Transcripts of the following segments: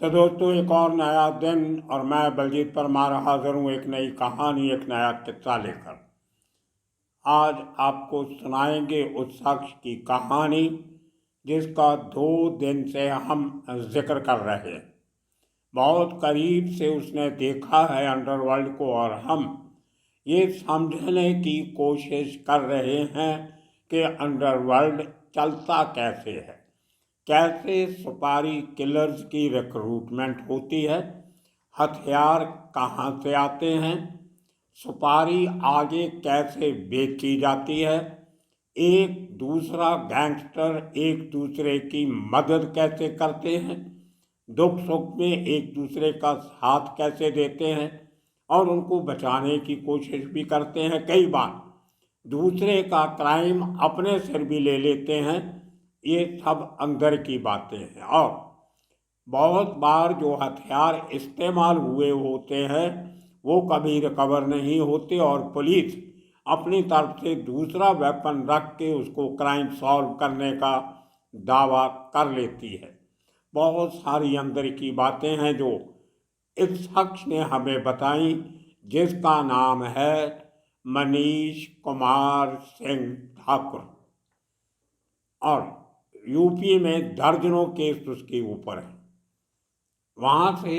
तो दोस्तों, एक और नया दिन और मैं बलजीत परमार हाजिर हूँ एक नई कहानी, एक नया किस्सा लेकर। आज आपको सुनाएंगे उस शख्स की कहानी जिसका 2 दिन से हम जिक्र कर रहे हैं। बहुत करीब से उसने देखा है अंडरवर्ल्ड को और हम ये समझने की कोशिश कर रहे हैं कि अंडरवर्ल्ड चलता कैसे है, कैसे सुपारी किलर्स की रिक्रूटमेंट होती है, हथियार कहाँ से आते हैं, सुपारी आगे कैसे बेची जाती है, एक दूसरा गैंगस्टर एक दूसरे की मदद कैसे करते हैं, दुख सुख में एक दूसरे का साथ कैसे देते हैं और उनको बचाने की कोशिश भी करते हैं। कई बार दूसरे का क्राइम अपने सिर भी ले लेते हैं। ये सब अंदर की बातें हैं और बहुत बार जो हथियार इस्तेमाल हुए होते हैं वो कभी रिकवर नहीं होते और पुलिस अपनी तरफ से दूसरा वेपन रख के उसको क्राइम सॉल्व करने का दावा कर लेती है। बहुत सारी अंदर की बातें हैं जो इस शख्स ने हमें बताई, जिसका नाम है मनीष कुमार सिंह ठाकुर और यूपी में दर्जनों केस उसके ऊपर हैं। वहाँ से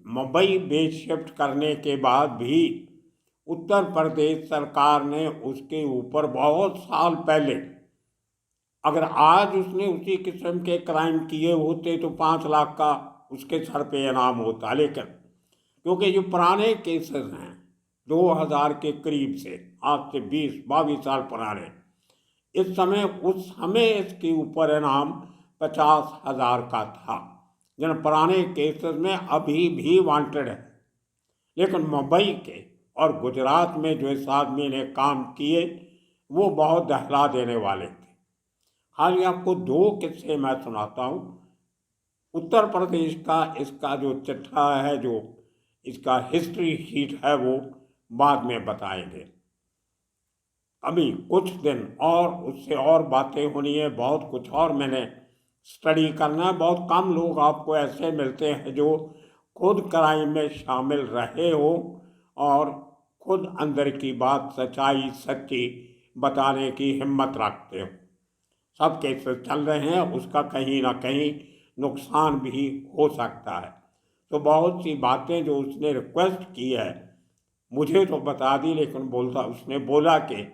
मुंबई बेस शिफ्ट करने के बाद भी उत्तर प्रदेश सरकार ने उसके ऊपर बहुत साल पहले, अगर आज उसने उसी किस्म के क्राइम किए होते तो 5 लाख का उसके सर पे इनाम होता। लेकिन क्योंकि जो पुराने केसेस हैं 2000 के करीब से, आज से 20-22 साल पुराने, इस समय उस समय इसके ऊपर इनाम 50,000 का था। जिन पुराने केसेस में अभी भी वांटेड है। लेकिन मुंबई के और गुजरात में जो इस आदमी ने काम किए वो बहुत दहला देने वाले थे। हाल आपको 2 किस्से मैं सुनाता हूँ। उत्तर प्रदेश का इसका जो चिट्ठा है, जो इसका हिस्ट्री शीट है, वो बाद में बताएंगे। अभी कुछ दिन और उससे और बातें होनी है, बहुत कुछ और मैंने स्टडी करना है। बहुत कम लोग आपको ऐसे मिलते हैं जो खुद क्राइम में शामिल रहे हो और खुद अंदर की बात सच्चाई सच्ची बताने की हिम्मत रखते हो। सब केसेस चल रहे हैं, उसका कहीं ना कहीं नुकसान भी हो सकता है। तो बहुत सी बातें जो उसने रिक्वेस्ट की है मुझे तो बता दी, लेकिन उसने बोला कि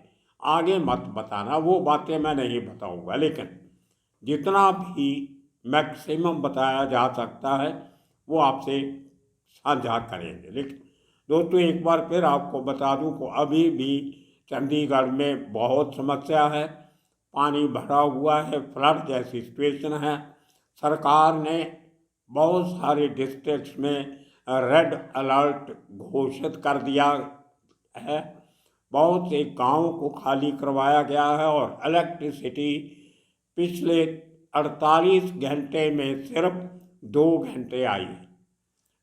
आगे मत बताना, वो बातें मैं नहीं बताऊंगा। लेकिन जितना भी मैक्सिमम बताया जा सकता है वो आपसे साझा करेंगे। लेकिन दोस्तों, एक बार फिर आपको बता दूं कि अभी भी चंडीगढ़ में बहुत समस्या है, पानी भरा हुआ है, फ्लड जैसी सिचुएशन है। सरकार ने बहुत सारे डिस्ट्रिक्ट्स में रेड अलर्ट घोषित कर दिया है। बहुत से गांवों को खाली करवाया गया है और इलेक्ट्रिसिटी पिछले 48 घंटे में सिर्फ 2 घंटे आई है।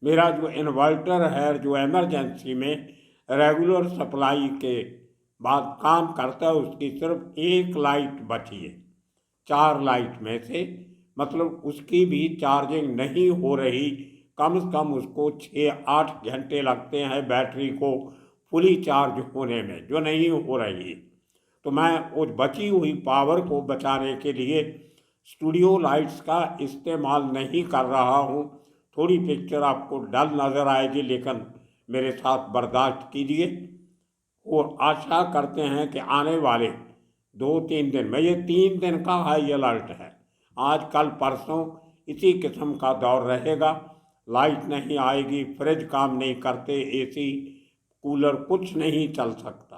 मेरा जो इन्वर्टर है, जो इमरजेंसी में रेगुलर सप्लाई के बाद काम करता है, उसकी सिर्फ 1 लाइट बची है 4 लाइट में से। मतलब उसकी भी चार्जिंग नहीं हो रही। कम से कम उसको 6-8 घंटे लगते हैं बैटरी को फुली चार्ज होने में, जो नहीं हो रही है। तो मैं उस बची हुई पावर को बचाने के लिए स्टूडियो लाइट्स का इस्तेमाल नहीं कर रहा हूँ। थोड़ी पिक्चर आपको डल नज़र आएगी, लेकिन मेरे साथ बर्दाश्त कीजिए। और आशा करते हैं कि आने वाले 2-3 दिन में, ये 3 दिन का हाई अलर्ट है, आज कल परसों इसी किस्म का दौर रहेगा। लाइट नहीं आएगी, फ्रिज काम नहीं करते, एसी कूलर कुछ नहीं चल सकता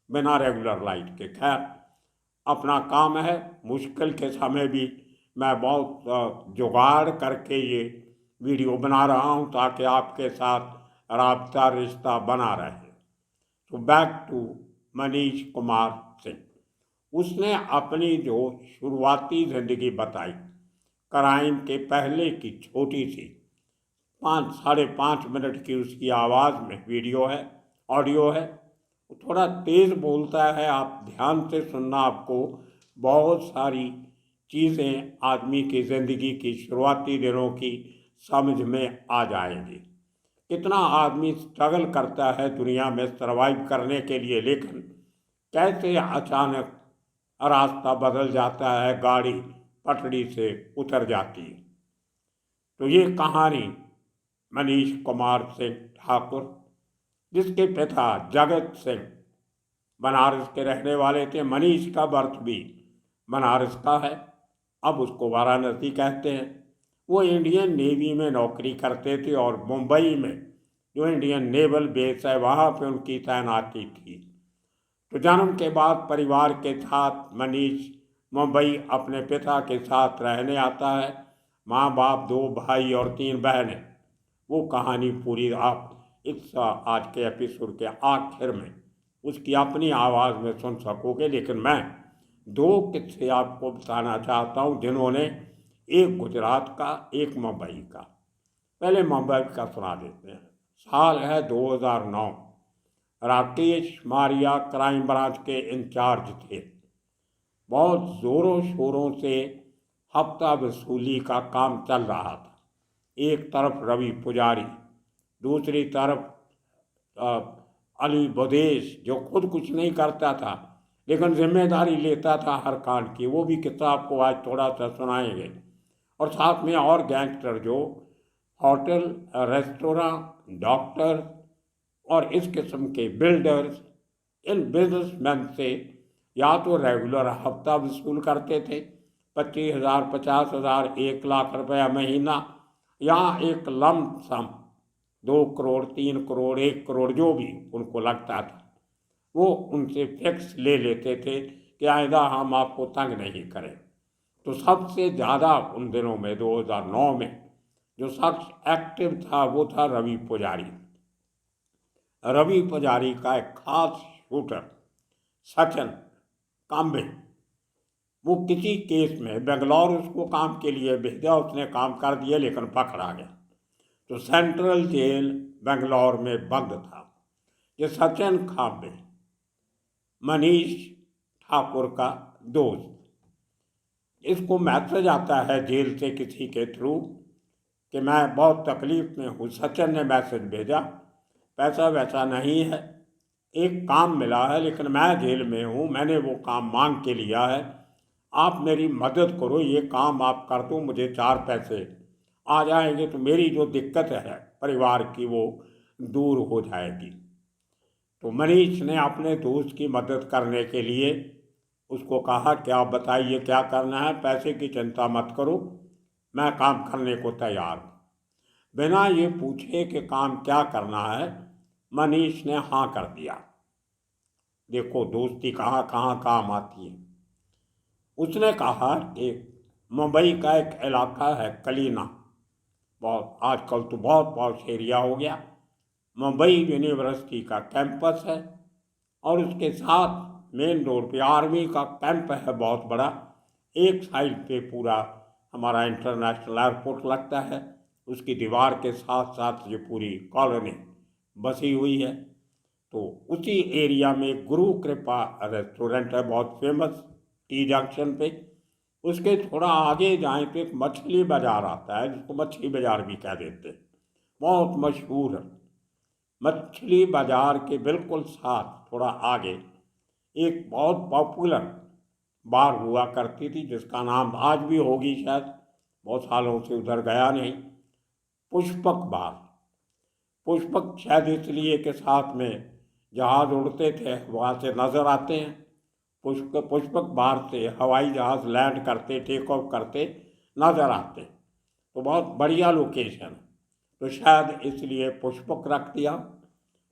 बिना रेगुलर लाइट के। खैर, अपना काम है। मुश्किल के समय भी मैं बहुत जुगाड़ करके ये वीडियो बना रहा हूँ ताकि आपके साथ राब्ता रिश्ता बना रहे। तो बैक टू मनीष कुमार सिंह। उसने अपनी जो शुरुआती ज़िंदगी बताई, क्राइम के पहले की छोटी सी 5-5.5 मिनट की उसकी आवाज़ में वीडियो है, ऑडियो है। वो थोड़ा तेज़ बोलता है, आप ध्यान से सुनना। आपको बहुत सारी चीज़ें आदमी की ज़िंदगी की शुरुआती दिनों की समझ में आ जाएंगी। कितना आदमी स्ट्रगल करता है दुनिया में सरवाइव करने के लिए, लेकिन कैसे अचानक रास्ता बदल जाता है, गाड़ी पटरी से उतर जाती है। तो ये कहानी मनीष कुमार सिंह ठाकुर, जिसके पिता जगत सिंह बनारस के रहने वाले थे। मनीष का बर्थ भी बनारस का है, अब उसको वाराणसी कहते हैं। वो इंडियन नेवी में नौकरी करते थे और मुंबई में जो इंडियन नेवल बेस है वहाँ पे उनकी तैनाती थी। तो जन्म के बाद परिवार के साथ मनीष मुंबई अपने पिता के साथ रहने आता है। माँ बाप, 2 भाई और 3 बहनें। वो कहानी पूरी आप इस आज के एपिसोड के आखिर में उसकी अपनी आवाज़ में सुन सकोगे, लेकिन मैं 2 किस्से आपको बताना चाहता हूँ, जिन्होंने एक गुजरात का, एक मुंबई का। पहले मुंबई का सुना देते हैं। साल है 2009। राकेश मारिया क्राइम ब्रांच के इंचार्ज थे। बहुत ज़ोरों शोरों से हफ्ता वसूली का काम चल रहा था। एक तरफ रवि पुजारी, दूसरी तरफ अली बुदेश, जो खुद कुछ नहीं करता था लेकिन जिम्मेदारी लेता था हर कांड की। वो भी किस्सा आपको आज थोड़ा सा सुनाएंगे। और साथ में और गैंगस्टर जो होटल, रेस्टोरेंट, डॉक्टर और इस किस्म के बिल्डर्स, इन बिजनेसमैन से या तो रेगुलर हफ्ता वसूल करते थे, 25,000, 50,000, 1 लाख रुपया महीना, या एक लम्प सम 2 करोड़, 3 करोड़, 1 करोड़, जो भी उनको लगता था वो उनसे फिक्स ले लेते थे कि आइंदा हम आपको तंग नहीं करें। तो सबसे ज़्यादा उन दिनों में 2009 में जो शख्स एक्टिव था वो था रवि पुजारी। रवि पुजारी का एक खास शूटर सचिन काम्बे, वो किसी केस में बेंगलौर उसको काम के लिए भेजा, उसने काम कर दिया लेकिन पकड़ा गया। तो सेंट्रल जेल बेंगलौर में बंद था। ये सचिन काम्बे मनीष ठाकुर का दोस्त, इसको मैसेज आता है जेल से किसी के थ्रू कि मैं बहुत तकलीफ में हूँ। सचिन ने मैसेज भेजा, पैसा वैसा नहीं है, एक काम मिला है लेकिन मैं जेल में हूँ, मैंने वो काम मांग के लिया है, आप मेरी मदद करो, ये काम आप कर दो, मुझे 4 पैसे आ जाएंगे तो मेरी जो दिक्कत है परिवार की वो दूर हो जाएगी। तो मनीष ने अपने दोस्त की मदद करने के लिए उसको कहा कि आप बताइए क्या करना है, पैसे की चिंता मत करो, मैं काम करने को तैयार हूँ। बिना ये पूछे कि काम क्या करना है, मनीष ने हाँ कर दिया। देखो दोस्ती कहाँ कहाँ काम आती है। उसने कहा कि मुंबई का एक इलाका है कलीना, बहुत आजकल तो बहुत पॉश एरिया हो गया, मुंबई यूनिवर्सिटी का कैंपस है और उसके साथ मेन रोड पे आर्मी का कैंप है बहुत बड़ा। एक साइड पे पूरा हमारा इंटरनेशनल एयरपोर्ट लगता है, उसकी दीवार के साथ साथ ये पूरी कॉलोनी बसी हुई है। तो उसी एरिया में गुरु कृपा रेस्टोरेंट है, बहुत फेमस, टी जंक्शन पे। उसके थोड़ा आगे जाए तो एक मछली बाज़ार आता है, जिसको मछली बाज़ार भी कह देते हैं, बहुत मशहूर है। मछली बाज़ार के बिल्कुल साथ थोड़ा आगे एक बहुत पॉपुलर बार हुआ करती थी, जिसका नाम आज भी होगी शायद, बहुत सालों से उधर गया नहीं, पुष्पक बार। पुष्पक शायद इसलिए के साथ में जहाज़ उड़ते थे वहाँ से नज़र आते हैं। पुष्पक बार से हवाई जहाज़ लैंड करते, टेक ऑफ करते नज़र आते। तो बहुत बढ़िया लोकेशन, तो शायद इसलिए पुष्पक रख दिया।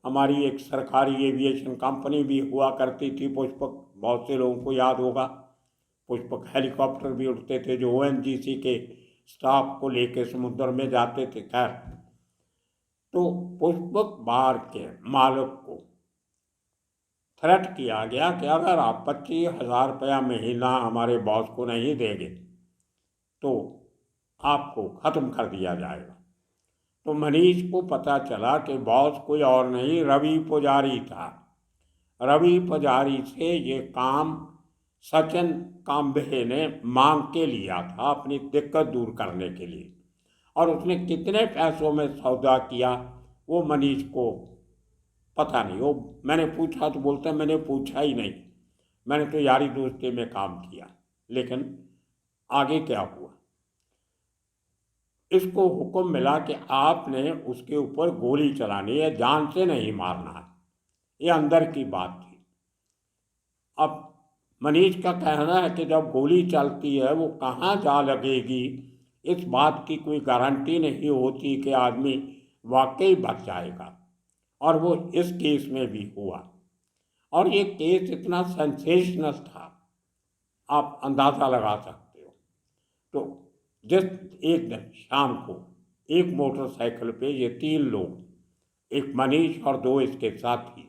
हमारी एक सरकारी एविएशन कंपनी भी हुआ करती थी पुष्पक, बहुत से लोगों को याद होगा। पुष्पक हेलीकॉप्टर भी उड़ते थे जो ONGC के स्टाफ को लेके समुद्र में जाते थे। खैर, तो पुष्पक बार के मालिक को थ्रेट किया गया कि अगर आप 25,000 रुपया महीना हमारे बॉस को नहीं देंगे तो आपको ख़त्म कर दिया जाएगा। तो मनीष को पता चला कि बॉस कोई और नहीं, रवि पुजारी था। रवि पुजारी से ये काम सचिन काम्बे ने मांग के लिया था अपनी दिक्कत दूर करने के लिए। और उसने कितने पैसों में सौदा किया वो मनीष को पता नहीं। वो मैंने पूछा तो बोलता मैंने पूछा ही नहीं, मैंने तो यारी दोस्ती में काम किया। लेकिन आगे क्या हुआ, इसको हुक्म मिला कि आपने उसके ऊपर गोली चलानी है, जान से नहीं मारना है। ये अंदर की बात थी। अब मनीष का कहना है कि जब गोली चलती है वो कहाँ जा लगेगी, इस बात की कोई गारंटी नहीं होती कि आदमी वाकई बच जाएगा। और वो इस केस में भी हुआ। और ये केस इतना सेंसेशनल था, आप अंदाज़ा लगा सकते हो। तो जिस एक दिन शाम को एक मोटरसाइकिल पे ये 3 लोग, एक मनीष और 2 इसके साथी,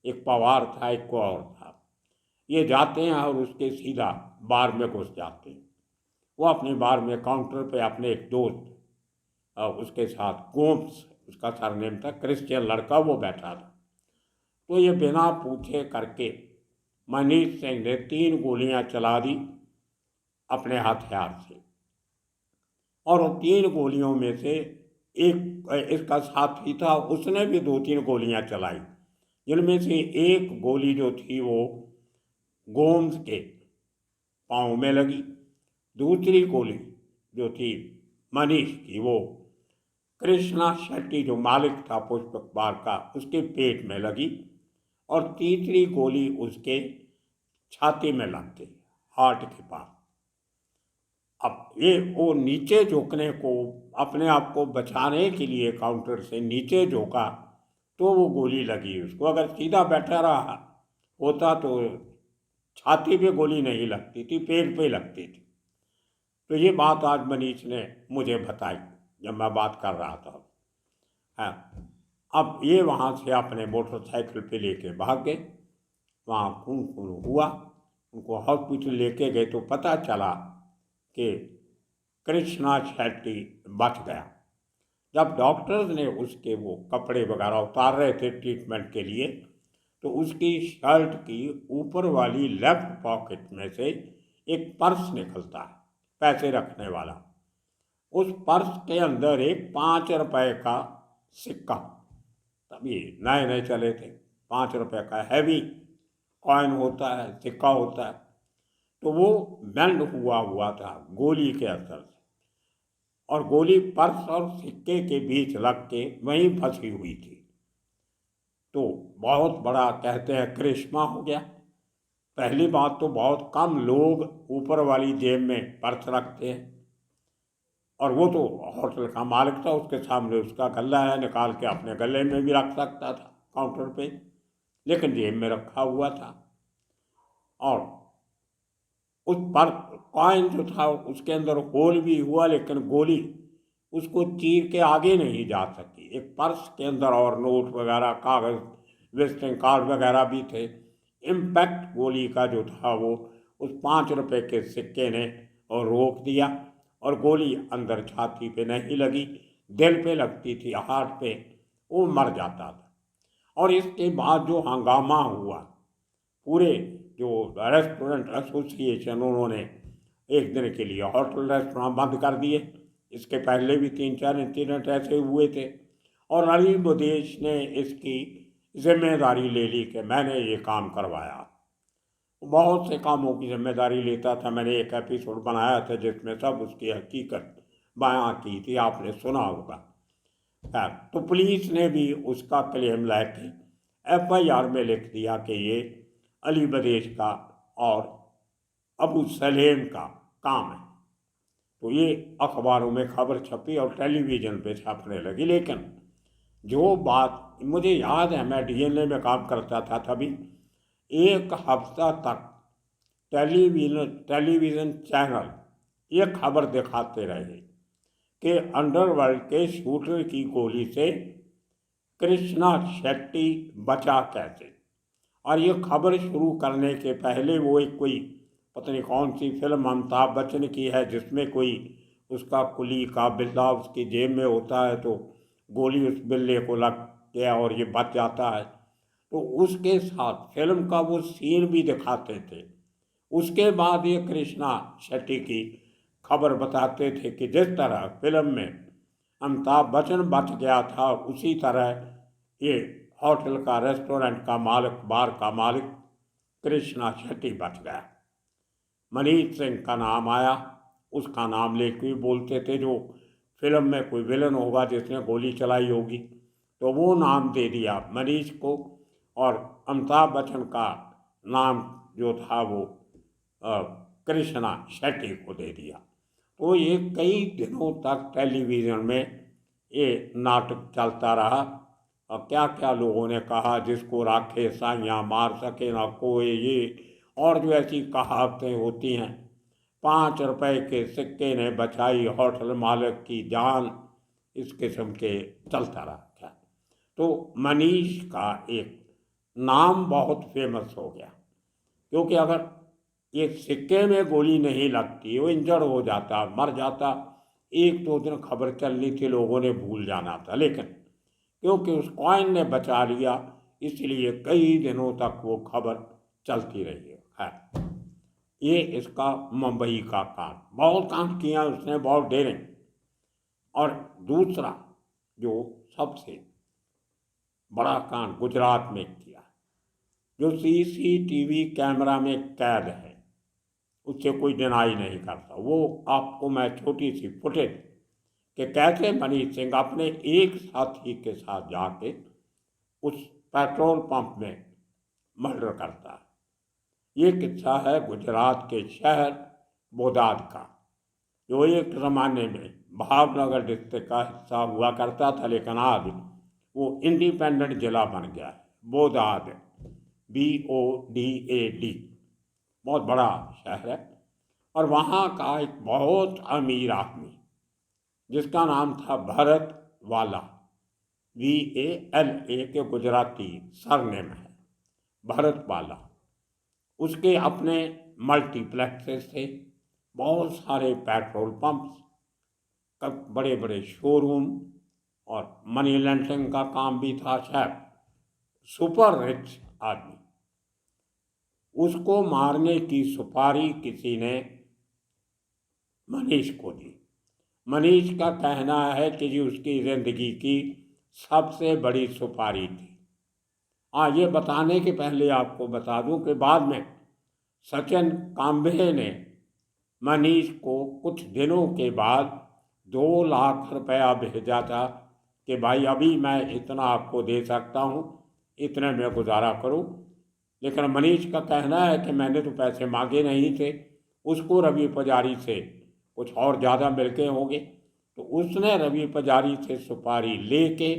एक पवार था, एक को और था, ये जाते हैं और उसके सीधा बार में घुस जाते हैं। वो अपने बार में काउंटर पे अपने एक दोस्त उसके साथ, गोम्स उसका सरनेम था, क्रिश्चियन लड़का, वो बैठा था। तो ये बिना पूछे करके मनीष सिंह ने 3 गोलियां चला दी अपने हथियार से। और उन 3 गोलियों में से एक इसका साथी था, उसने भी 2-3 गोलियां चलाई, जिनमें से एक गोली जो थी वो गोम्स के पाँव में लगी। दूसरी गोली जो थी मनीष की, वो कृष्णा शेट्टी जो मालिक था पुष्पक बार का, उसके पेट में लगी। और तीसरी गोली उसके छाती में लग गई, हार्ट के पास। अब ये वो नीचे झुकने को, अपने आप को बचाने के लिए काउंटर से नीचे झुका तो वो गोली लगी उसको। अगर सीधा बैठा रहा होता तो छाती पे गोली नहीं लगती थी, पेट पे लगती थी। तो ये बात आज मनीष ने मुझे बताई जब मैं बात कर रहा था। हाँ, अब ये वहाँ से अपने मोटरसाइकिल पे लेके भाग गए। वहाँ खून खून हुआ, उनको हॉस्पिटल लेके गए तो पता चला कि कृष्णा शेट्टी बच गया। जब डॉक्टर्स ने उसके वो कपड़े वगैरह उतार रहे थे ट्रीटमेंट के लिए, तो उसकी शर्ट की ऊपर वाली लेफ्ट पॉकेट में से एक पर्स निकलता है, पैसे रखने वाला। उस पर्स के अंदर एक 5 रुपए का सिक्का, तभी नए नए चले थे, 5 रुपए का हैवी कॉइन होता है, सिक्का होता है। तो वो बेंड हुआ था गोली के असर से, और गोली पर्स और सिक्के के बीच लग के वहीं फंसी हुई थी। तो बहुत बड़ा कहते हैं करिश्मा हो गया। पहली बात तो बहुत कम लोग ऊपर वाली जेब में पर्स रखते हैं, और वो तो होटल का मालिक था, उसके सामने उसका गल्ला है, निकाल के अपने गले में भी रख सकता था काउंटर पे, लेकिन जेब में रखा हुआ था। और उस पर कॉइन जो था उसके अंदर होल भी हुआ, लेकिन गोली उसको चीर के आगे नहीं जा सकी। एक पर्स के अंदर और नोट वगैरह, कागज़, विजिटिंग कार्ड वगैरह भी थे। इम्पैक्ट गोली का जो था वो उस 5 रुपए के सिक्के ने और रोक दिया, और गोली अंदर छाती पे नहीं लगी, दिल पे लगती थी, हार्ट पे, वो मर जाता था। और इसके बाद जो हंगामा हुआ, पूरे जो रेस्टोरेंट एसोसिएशन, उन्होंने एक दिन के लिए होटल रेस्टोरेंट बंद कर दिए। इसके पहले भी 3-4 इंसिडेंट ऐसे हुए थे, और अली बदेश ने इसकी जिम्मेदारी ले ली कि मैंने ये काम करवाया। बहुत से कामों की जिम्मेदारी लेता था। मैंने एक एपिसोड बनाया था जिसमें सब उसकी हकीकत बयां की थी, आपने सुना होगा। खैर, तो पुलिस ने भी उसका क्लेम लेके FIR में लिख दिया कि ये अली बदेश का और अबू सलेम का काम है। तो ये अखबारों में खबर छपी और टेलीविज़न पे छपने लगी। लेकिन जो बात मुझे याद है, मैं DNA में काम करता था तभी, 1 हफ्ता तक टेलीविज़न चैनल ये खबर दिखाते रहे कि अंडरवर्ल्ड के शूटर की गोली से कृष्णा शेट्टी बचा कैसे। और ये खबर शुरू करने के पहले वो एक कोई पता नहीं कौन सी फिल्म अमिताभ बच्चन की है, जिसमें कोई उसका कुली का बिल्ला उसकी जेब में होता है, तो गोली उस बिल्ले को लग गया और ये बच जाता है। तो उसके साथ फिल्म का वो सीन भी दिखाते थे। उसके बाद ये कृष्णा शेट्टी की खबर बताते थे कि जिस तरह फिल्म में अमिताभ बच्चन बच गया था, उसी तरह ये होटल का, रेस्टोरेंट का मालिक, बार का मालिक कृष्णा शेट्टी बच गया। मनीष सिंह का नाम आया, उसका नाम लेके भी बोलते थे, जो फिल्म में कोई विलन होगा जिसने गोली चलाई होगी, तो वो नाम दे दिया मनीष को, और अमिताभ बच्चन का नाम जो था वो कृष्णा शेट्टी को दे दिया। तो ये कई दिनों तक टेलीविज़न में ये नाटक चलता रहा, और क्या क्या लोगों ने कहा, जिसको राखे साइयाँ मार सके ना कोई, ये और जो ऐसी कहावतें होती हैं। 5 रुपए के सिक्के ने बचाई होटल मालिक की जान, इस किस्म के चलता रहा। तो मनीष का एक नाम बहुत फेमस हो गया, क्योंकि अगर ये सिक्के में गोली नहीं लगती, वो इंजर्ड हो जाता, मर जाता, 1-2 दिन खबर चलनी थी, लोगों ने भूल जाना था, लेकिन क्योंकि उस कॉइन ने बचा लिया, इसलिए कई दिनों तक वो खबर चलती रही है। ये इसका मुंबई का कांड, बहुत कांड किया उसने, बहुत डेरिंग। और दूसरा जो सबसे बड़ा कांड गुजरात में किया, जो सीसीटीवी कैमरा में कैद है, उससे कोई डिनाई नहीं करता। वो आपको मैं छोटी सी फुटेज कि कैसे मनीष सिंह अपने एक साथी के साथ जाके उस पेट्रोल पंप में मर्डर करता है। ये किस्सा है गुजरात के शहर बोदाद का, जो एक ज़माने में भावनगर डिस्ट्रिक्ट का हिस्सा हुआ करता था, लेकिन आज वो इंडिपेंडेंट जिला बन गया है। बोदाद, BODAD, बहुत बड़ा शहर है। और वहाँ का एक बहुत अमीर आदमी जिसका नाम था भरत वाला, VALA के गुजराती सरनेम है, भरत वाला। उसके अपने मल्टीप्लेक्सेस थे, बहुत सारे पेट्रोल पंप्स, बड़े बड़े शोरूम, और मनी लॉन्ड्रिंग का काम भी था। शायद सुपर रिच आदमी। उसको मारने की सुपारी किसी ने मनीष को दी। मनीष का कहना है कि ये उसकी ज़िंदगी की सबसे बड़ी सुपारी थी। हाँ, ये बताने के पहले आपको बता दूं कि बाद में सचिन कांबे ने मनीष को कुछ दिनों के बाद 2 लाख रुपया भेजा था कि भाई अभी मैं इतना आपको दे सकता हूँ, इतने में गुजारा करूँ। लेकिन मनीष का कहना है कि मैंने तो पैसे मांगे नहीं थे, उसको रवि पुजारी से कुछ और ज़्यादा मिल गए होंगे, तो उसने रवि पुजारी से सुपारी लेके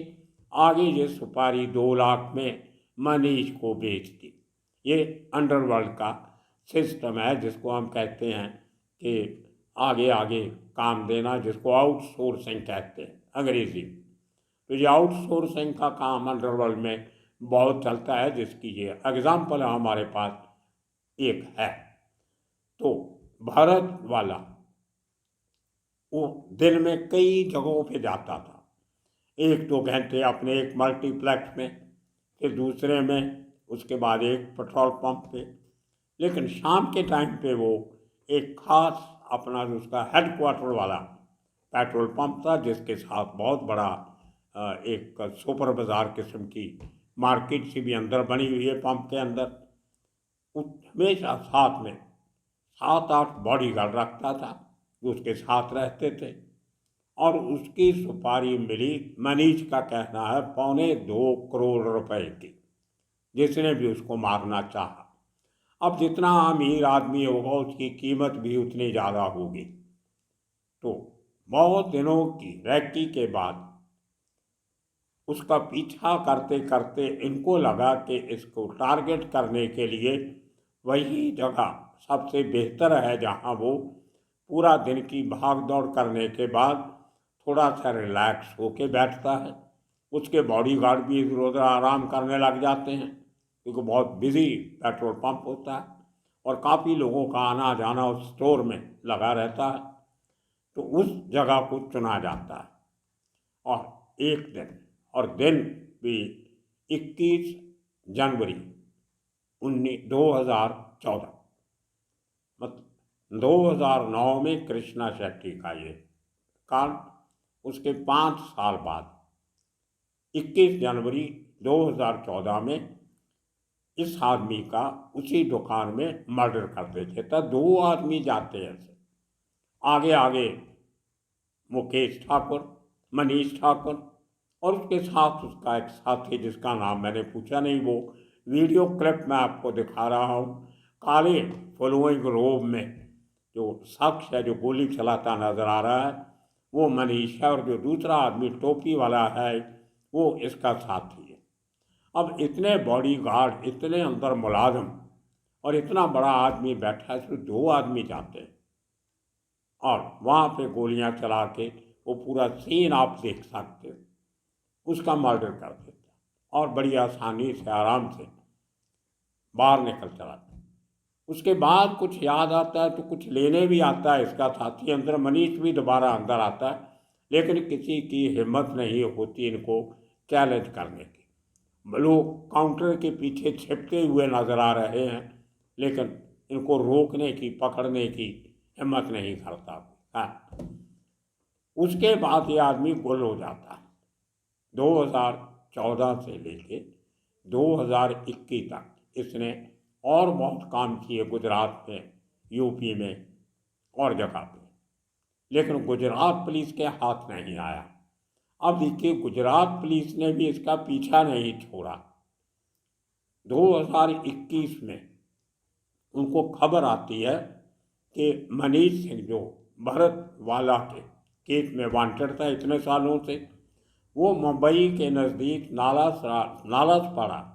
आगे ये सुपारी 2 लाख में मनीष को बेच दी। ये अंडरवर्ल्ड का सिस्टम है, जिसको हम कहते हैं कि आगे आगे काम देना, जिसको आउटसोर्सिंग कहते हैं अंग्रेजी। तो ये आउटसोर्सिंग का काम अंडरवर्ल्ड में बहुत चलता है, जिसकी ये एग्जाम्पल हमारे पास एक है। तो भारत वाला वो दिन में कई जगहों पे जाता था, 1-2 घंटे अपने एक मल्टीप्लेक्स में, फिर दूसरे में, उसके बाद एक पेट्रोल पंप पे। लेकिन शाम के टाइम पे वो एक खास अपना उसका हेडक्वार्टर वाला पेट्रोल पंप था, जिसके साथ बहुत बड़ा एक सुपर बाज़ार किस्म की मार्केट सी भी अंदर बनी हुई है पंप के अंदर। हमेशा साथ में 7-8 बॉडीगार्ड रखता था, जो उसके साथ रहते थे। और उसकी सुपारी मिली, मनीष का कहना है, 2.25 करोड़ रुपए की, जिसने भी उसको मारना चाहा। अब जितना अमीर आदमी होगा उसकी कीमत भी उतनी ज़्यादा होगी। तो बहुत दिनों की रैकी के बाद उसका पीछा करते करते इनको लगा कि इसको टारगेट करने के लिए वही जगह सबसे बेहतर है, जहां वो पूरा दिन की भाग दौड़ करने के बाद थोड़ा सा रिलैक्स होके बैठता है। उसके बॉडीगार्ड भी इधर उधर आराम करने लग जाते हैं, क्योंकि बहुत बिजी पेट्रोल पंप होता है और काफ़ी लोगों का आना जाना उस स्टोर में लगा रहता है। तो उस जगह को चुना जाता है। और एक दिन, और दिन भी 21 जनवरी 2014, मतलब 2009 में कृष्णा शेट्टी का ये कांड उसके 5 साल बाद 21 जनवरी 2014 में इस आदमी का उसी दुकान में मर्डर कर देते। तो 2 आदमी जाते हैं ऐसे आगे आगे, मुकेश ठाकुर, मनीष ठाकुर और उसके साथ उसका एक साथी जिसका नाम मैंने पूछा नहीं। वो वीडियो क्लिप मैं आपको दिखा रहा हूँ। काले फॉलोइंग रोब में जो शख्स है जो गोली चलाता नजर आ रहा है वो मनीष है, और जो दूसरा आदमी टोपी वाला है वो इसका साथी है। अब इतने बॉडीगार्ड, इतने अंदर मुलाजिम और इतना बड़ा आदमी बैठा है, सिर्फ 2 आदमी जाते हैं और वहाँ पे गोलियां चला के वो पूरा सीन आप देख सकते हो, उसका मर्डर कर देता और बड़ी आसानी से आराम से बाहर निकल चला जाता। उसके बाद कुछ याद आता है तो कुछ लेने भी आता है इसका साथी अंदर, मनीष भी दोबारा अंदर आता है, लेकिन किसी की हिम्मत नहीं होती इनको चैलेंज करने की। लोग काउंटर के पीछे छिपते हुए नजर आ रहे हैं, लेकिन इनको रोकने की, पकड़ने की हिम्मत नहीं करता। हाँ, उसके बाद ये आदमी गुल हो जाता है। 2014 से लेके 2021 तक इसने और बहुत काम किए गुजरात में, यूपी में और जगह पे, लेकिन गुजरात पुलिस के हाथ नहीं आया। अब देखिए, गुजरात पुलिस ने भी इसका पीछा नहीं छोड़ा। 2021 में उनको खबर आती है कि मनीष सिंह जो भरत वाला के केस में वांटेड था इतने सालों से, वो मुंबई के नज़दीक नालासपाड़ा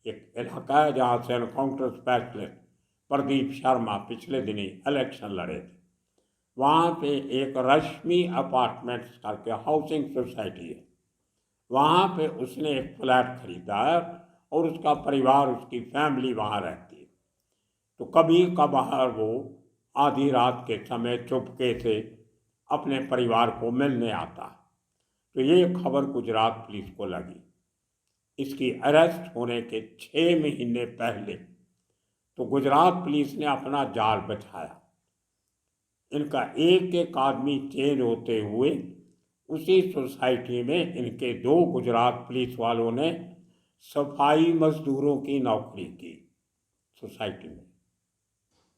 एक इलाका है जहाँ से एनकाउंटर स्पेशलिस्ट प्रदीप शर्मा पिछले दिनी इलेक्शन लड़े थे। वहाँ पे एक रश्मि अपार्टमेंट्स करके हाउसिंग सोसाइटी है, वहाँ पे उसने एक फ्लैट खरीदा है और उसका परिवार, उसकी फैमिली वहाँ रहती है। तो कभी कभार वो आधी रात के समय चुपके से अपने परिवार को मिलने आता। तो ये खबर गुजरात पुलिस को लगी। इसकी अरेस्ट होने के 6 महीने पहले तो गुजरात पुलिस ने अपना जाल बिछाया। इनका एक एक आदमी चेंज होते हुए उसी सोसाइटी में इनके 2 गुजरात पुलिस वालों ने सफाई मजदूरों की नौकरी की। सोसाइटी में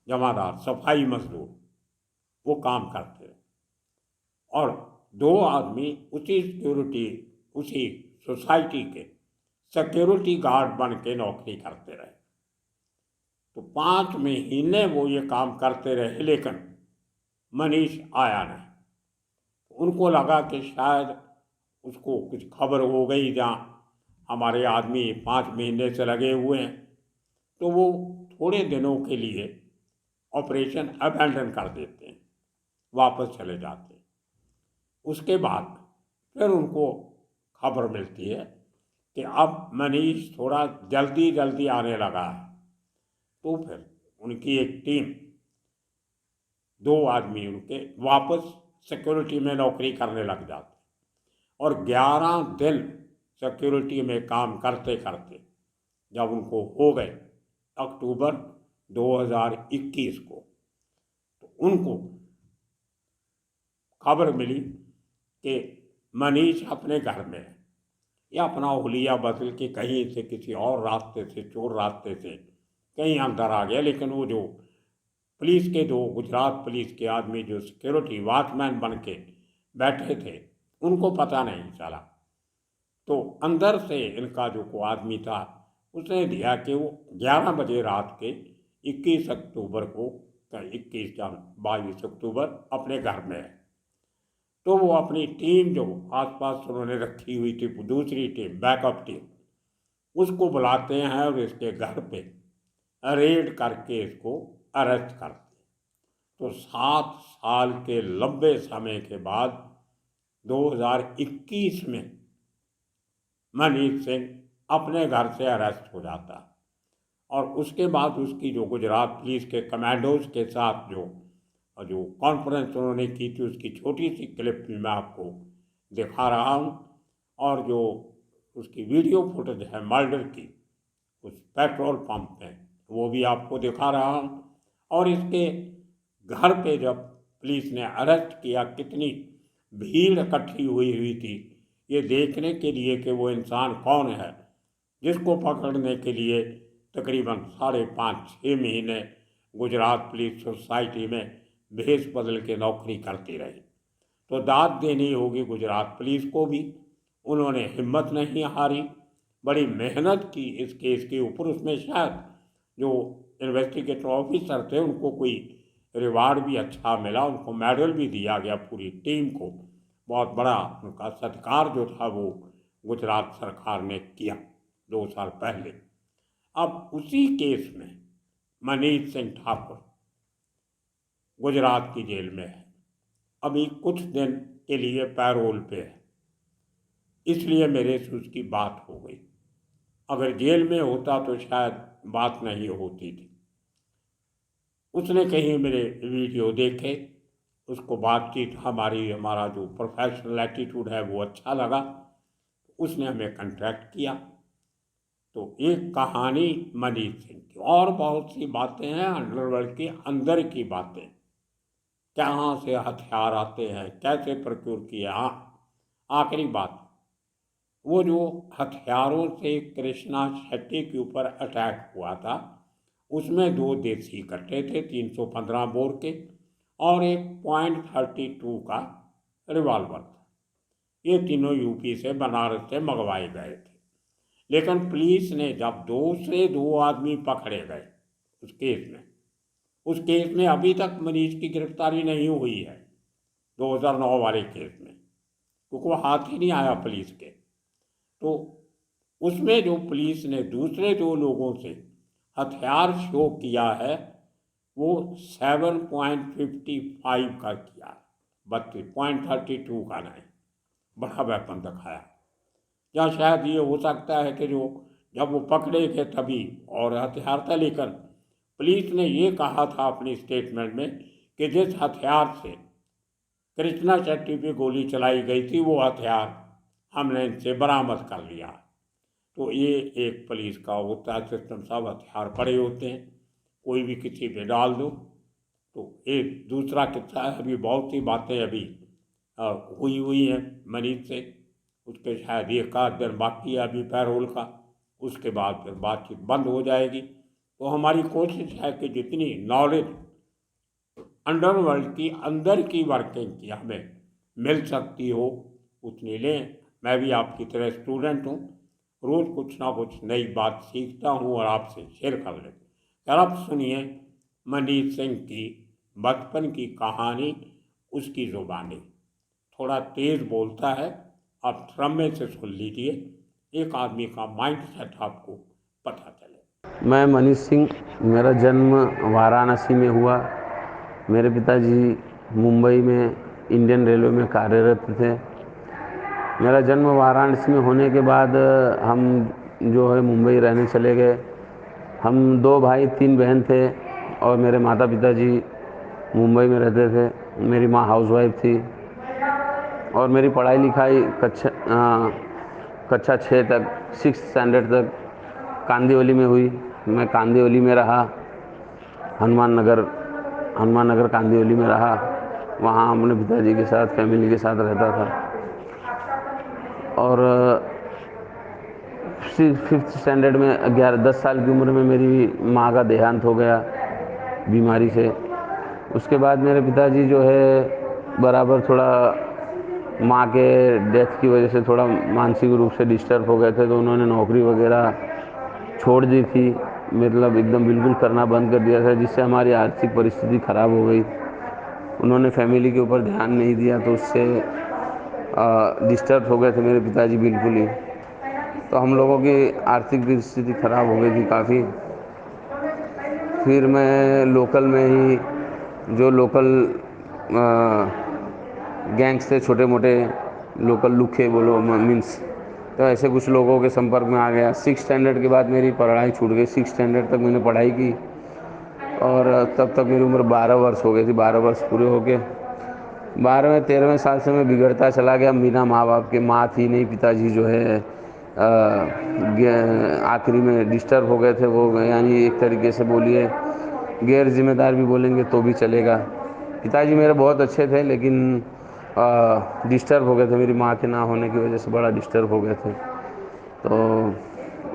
जमादार, सफाई मजदूर वो काम करते रहे और 2 आदमी उसी सोसाइटी के सिक्योरिटी गार्ड बन के नौकरी करते रहे। तो 5 महीने वो ये काम करते रहे, लेकिन मनीष आया नहीं। उनको लगा कि शायद उसको कुछ खबर हो गई, जहाँ हमारे आदमी 5 महीने से लगे हुए हैं, तो वो थोड़े दिनों के लिए ऑपरेशन अबैंडन कर देते हैं, वापस चले जाते हैं। उसके बाद फिर उनको खबर मिलती है कि अब मनीष थोड़ा जल्दी आने लगा है। तो फिर उनकी एक टीम, 2 आदमी उनके वापस सिक्योरिटी में नौकरी करने लग जाते और 11 दिन सिक्योरिटी में काम करते करते जब उनको हो गए अक्टूबर 2021 को, तो उनको खबर मिली कि मनीष अपने घर में है या अपना हुलिया बदल के कहीं से किसी और रास्ते से, चोर रास्ते से कहीं अंदर आ गया। लेकिन वो जो पुलिस के 2 गुजरात पुलिस के आदमी जो सिक्योरिटी वॉचमैन बन के बैठे थे उनको पता नहीं चला। तो अंदर से इनका जो को आदमी था उसने दिया कि वो 11 बजे रात के 21 अक्टूबर को, 22 अक्टूबर अपने घर में है। तो वो अपनी टीम जो आसपास उन्होंने रखी हुई थी, दूसरी टीम, बैकअप टीम, उसको बुलाते हैं और इसके घर पे रेड करके इसको अरेस्ट करते। तो 7 साल के लंबे समय के बाद 2021 में मनीष सिंह अपने घर से अरेस्ट हो जाता और उसके बाद उसकी जो गुजरात पुलिस के कमांडोज के साथ जो कॉन्फ्रेंस उन्होंने की थी उसकी छोटी सी क्लिप भी मैं आपको दिखा रहा हूँ, और जो उसकी वीडियो फुटेज है मर्डर की उस पेट्रोल पंप में, वो भी आपको दिखा रहा हूँ। और इसके घर पे जब पुलिस ने अरेस्ट किया, कितनी भीड़ इकट्ठी हुई थी ये देखने के लिए कि वो इंसान कौन है जिसको पकड़ने के लिए तकरीबन 5.5-6 महीने गुजरात पुलिस सोसाइटी में भेष बदल के नौकरी करती रही। तो दाद देनी होगी गुजरात पुलिस को भी, उन्होंने हिम्मत नहीं हारी, बड़ी मेहनत की इस केस के ऊपर। उसमें शायद जो इन्वेस्टिगेटर ऑफिसर थे उनको कोई रिवार्ड भी अच्छा मिला, उनको मेडल भी दिया गया, पूरी टीम को बहुत बड़ा उनका सत्कार जो था वो गुजरात सरकार ने किया 2 साल पहले। अब उसी केस में मनीष सिंह ठाकुर गुजरात की जेल में है, अभी कुछ दिन के लिए पैरोल पे है, इसलिए मेरे से उसकी बात हो गई। अगर जेल में होता तो शायद बात नहीं होती थी। उसने कहीं मेरे वीडियो देखे, उसको बातचीत हमारा जो प्रोफेशनल एटीट्यूड है वो अच्छा लगा, उसने हमें कॉन्टैक्ट किया। तो एक कहानी मनीष सिंह की, और बहुत सी बातें हैं अंडरवर्ल्ड के अंदर की बातें, कहाँ से हथियार आते हैं, कैसे प्रक्योर किया। आखिरी बात, वो जो हथियारों से कृष्णा शेट्टी के ऊपर अटैक हुआ था उसमें 2 देसी कट्टे थे 315 बोर के और एक .32 का रिवॉल्वर था। ये तीनों यूपी से बनारस से मंगवाए गए थे। लेकिन पुलिस ने जब 2 आदमी पकड़े गए उस केस में अभी तक मनीष की गिरफ्तारी नहीं हुई है 2009 वाले केस में, क्योंकि वो हाथ ही नहीं आया पुलिस के। तो उसमें जो पुलिस ने दूसरे 2 लोगों से हथियार शो किया है वो 7.55 का किया, 32.32 का नहीं, बड़ा वेपन दिखाया। या शायद ये हो सकता है कि जो जब वो पकड़े गए तभी और हथियार था, लेकिन पुलिस ने ये कहा था अपनी स्टेटमेंट में कि जिस हथियार से कृष्णा शेट्टी पे गोली चलाई गई थी वो हथियार हमने इनसे बरामद कर लिया। तो ये एक पुलिस का होता है सिस्टम, सब हथियार पड़े होते हैं, कोई भी किसी पे डाल दो। तो एक दूसरा किस्सा है, अभी बहुत सी बातें अभी हुई हैं मनीष से, उसके शायद 1 दिन बाकी है अभी पैरोल का, उसके बाद फिर बातचीत बंद हो जाएगी। तो हमारी कोशिश है कि जितनी नॉलेज अंडरवर्ल्ड की अंदर की वर्किंग की हमें मिल सकती हो उतनी लें। मैं भी आपकी तरह स्टूडेंट हूँ, रोज़ कुछ ना कुछ नई बात सीखता हूँ और आपसे शेयर कर लेता हूँ। यार आप सुनिए मनीष सिंह की बचपन की कहानी, उसकी ज़ुबानी, थोड़ा तेज़ बोलता है, आप ड्रामे से सुन लीजिए, एक आदमी का माइंड सेट आपको पता चले। मैं मनीष सिंह, मेरा जन्म वाराणसी में हुआ। मेरे पिताजी मुंबई में इंडियन रेलवे में कार्यरत थे। मेरा जन्म वाराणसी में होने के बाद हम जो है मुंबई रहने चले गए। हम 2 भाई 3 बहन थे और मेरे माता पिताजी मुंबई में रहते थे। मेरी माँ हाउसवाइफ थी और मेरी पढ़ाई लिखाई कक्षा 6 तक, 6th स्टैंडर्ड तक कांदिवली में हुई। मैं कांदिवली में रहा, हनुमान नगर कांदिवली में रहा। वहाँ अपने पिताजी के साथ, फैमिली के साथ रहता था। और 5th स्टैंडर्ड में 10 साल की उम्र में मेरी माँ का देहांत हो गया बीमारी से। उसके बाद मेरे पिताजी जो है बराबर थोड़ा माँ के डेथ की वजह से थोड़ा मानसिक रूप से डिस्टर्ब हो गए थे, तो उन्होंने नौकरी वगैरह छोड़ दी थी, मतलब एकदम बिल्कुल करना बंद कर दिया था, जिससे हमारी आर्थिक परिस्थिति ख़राब हो गई। उन्होंने फैमिली के ऊपर ध्यान नहीं दिया, तो उससे डिस्टर्ब हो गए थे मेरे पिताजी बिल्कुल ही। तो हम लोगों की आर्थिक परिस्थिति ख़राब हो गई थी काफ़ी। फिर मैं लोकल में ही जो लोकल गैंग्स थे, छोटे मोटे लोकल लुखे बोलो मीन्स, तो ऐसे कुछ लोगों के संपर्क में आ गया। 6th स्टैंडर्ड के बाद मेरी पढ़ाई छूट गई। 6th स्टैंडर्ड तक मैंने पढ़ाई की और तब तक मेरी उम्र 12 वर्ष हो गई थी। 12 वर्ष पूरे हो गए। 12वें-13वें साल से मैं बिगड़ता चला गया बिना माँ बाप के। माँ थी नहीं, पिताजी जो है आखिरी में डिस्टर्ब हो गए थे वो, यानी एक तरीके से बोलिए गैर जिम्मेदार भी बोलेंगे तो भी चलेगा। पिताजी मेरे बहुत अच्छे थे, लेकिन डिस्टर्ब हो गए थे, मेरी माँ के ना होने की वजह से बड़ा डिस्टर्ब हो गए थे। तो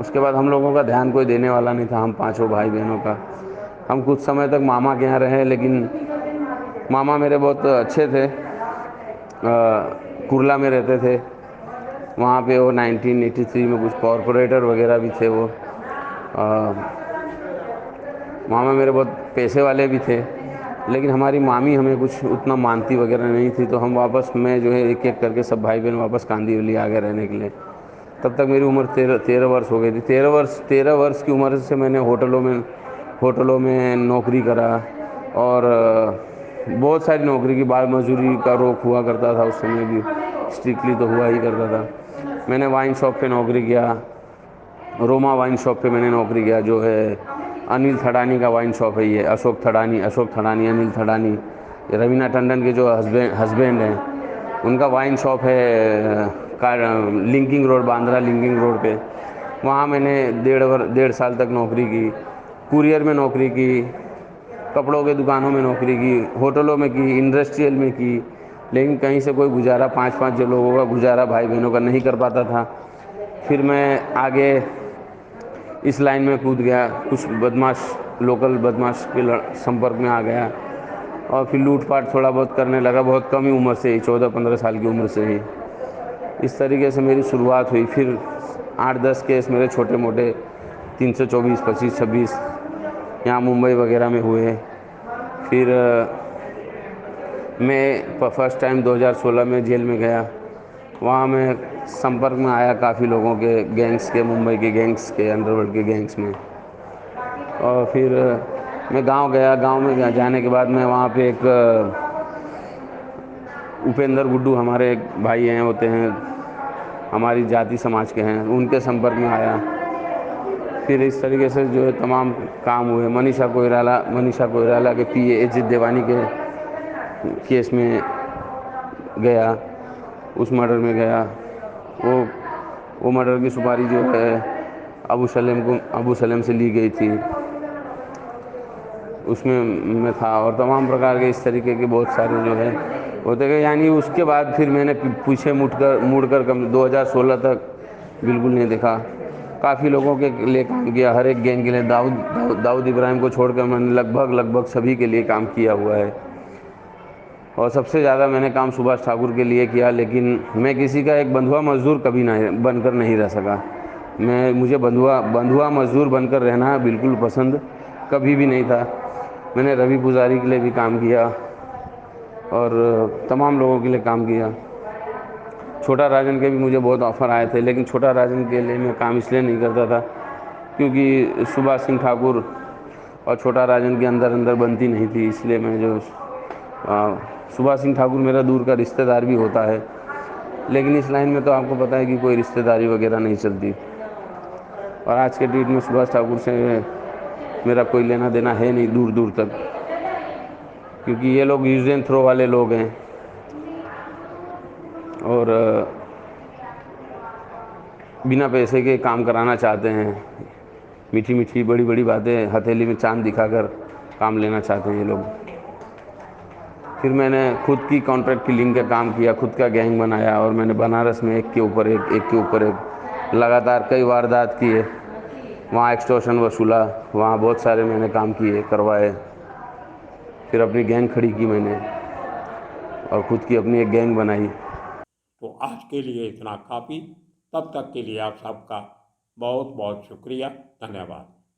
उसके बाद हम लोगों का ध्यान कोई देने वाला नहीं था, हम पांचों भाई बहनों का। हम कुछ समय तक मामा के यहाँ रहे, लेकिन मामा मेरे बहुत अच्छे थे, कुर्ला में रहते थे। वहाँ पे वो 1983 में कुछ कॉरपोरेटर वगैरह भी थे वो। मामा मेरे बहुत पैसे वाले भी थे, लेकिन हमारी मामी हमें कुछ उतना मानती वगैरह नहीं थी। तो हम वापस में जो है एक एक करके सब भाई बहन वापस कांदीवली आ गए रहने के लिए। तब तक मेरी उम्र 13 वर्ष हो गई थी। 13 वर्ष की उम्र से मैंने होटलों में नौकरी करा, और बहुत सारी नौकरी की। बाल मजदूरी का रोक हुआ करता था उस समय भी, स्ट्रिक्टली तो हुआ ही करता था। मैंने वाइन शॉप पे नौकरी किया, रोमा वाइन शॉप पे मैंने नौकरी किया, जो है अनिल थड़ानी का वाइन शॉप है ये। अशोक थड़ानी, अनिल थड़ानी, ये रवीना टंडन के जो हस्बैंड हैं, उनका वाइन शॉप है linking road, Bandra linking road पे। वहाँ मैंने 1.5 साल तक नौकरी की। कुरियर में नौकरी की, कपड़ों के दुकानों में नौकरी की, होटलों में की, इंडस्ट्रियल में की। लेकिन कहीं से कोई गुजारा, 5-5 जो लोगों का गुजारा भाई बहनों का नहीं कर पाता था। फिर मैं आगे इस लाइन में कूद गया, कुछ लोकल बदमाश के संपर्क में आ गया, और फिर लूटपाट थोड़ा बहुत करने लगा, बहुत कम ही उम्र से ही, 14-15 साल की उम्र से ही। इस तरीके से मेरी शुरुआत हुई। फिर 8-10 केस मेरे छोटे मोटे 324, 25, 26 यहाँ मुंबई वगैरह में हुए। फिर मैं फर्स्ट टाइम 2016 में जेल में गया। वहाँ मैं संपर्क में आया काफ़ी लोगों के, गैंग्स के, मुंबई के गैंग्स के, अंडरवर्ल्ड के गैंग्स में। और फिर मैं गांव गया। गांव में जाने के बाद मैं वहाँ पे एक उपेंद्र गुड्डू, हमारे एक भाई हैं, होते हैं हमारी जाति समाज के हैं, उनके संपर्क में आया। फिर इस तरीके से जो है तमाम काम हुए। मनीषा कोइराला के पीए अजित देवानी के केस में गया, उस मर्डर में गया। वो मर्डर की सुपारी जो है अबू सलेम से ली गई थी, उसमें मैं था। और तमाम प्रकार के इस तरीके के बहुत सारे जो है होते गए। यानी उसके बाद फिर मैंने पीछे मुड़कर 2016 तक बिल्कुल नहीं देखा। काफ़ी लोगों के लिए काम किया, हर एक गैंग के लिए। दाऊद इब्राहिम को छोड़कर मैंने लगभग सभी के लिए काम किया हुआ है। और सबसे ज़्यादा मैंने काम सुभाष ठाकुर के लिए किया। लेकिन मैं किसी का एक बंधुआ मजदूर कभी नहीं बनकर नहीं रह सका। मुझे बंधुआ मजदूर बनकर रहना बिल्कुल पसंद कभी भी नहीं था। मैंने रवि पुजारी के लिए भी काम किया, और तमाम लोगों के लिए काम किया। छोटा राजन के भी मुझे बहुत ऑफ़र आए थे, लेकिन छोटा राजन के लिए मैं काम इसलिए नहीं करता था क्योंकि सुभाष सिंह ठाकुर और छोटा राजन के अंदर बनती नहीं थी। इसलिए मैं जो सुभाष सिंह ठाकुर मेरा दूर का रिश्तेदार भी होता है, लेकिन इस लाइन में तो आपको पता है कि कोई रिश्तेदारी वगैरह नहीं चलती। और आज के डेट में सुभाष ठाकुर से मेरा कोई लेना देना है नहीं दूर दूर तक, क्योंकि ये लोग यूज एंड थ्रो वाले लोग हैं। और बिना पैसे के काम कराना चाहते हैं। मीठी मीठी बड़ी बड़ी बातें, हथेली में चांद दिखाकर काम लेना चाहते हैं ये लोग। फिर मैंने खुद की कॉन्ट्रैक्ट किलिंग का काम किया, खुद का गैंग बनाया, और मैंने बनारस में एक के ऊपर एक लगातार कई वारदात किए। वहाँ एक्सटॉर्शन वसूला, वहाँ बहुत सारे मैंने काम किए, करवाए। फिर अपनी गैंग खड़ी की मैंने, और खुद की अपनी एक गैंग बनाई। तो आज के लिए इतना काफ़ी। तब तक के लिए आप सबका बहुत बहुत शुक्रिया, धन्यवाद।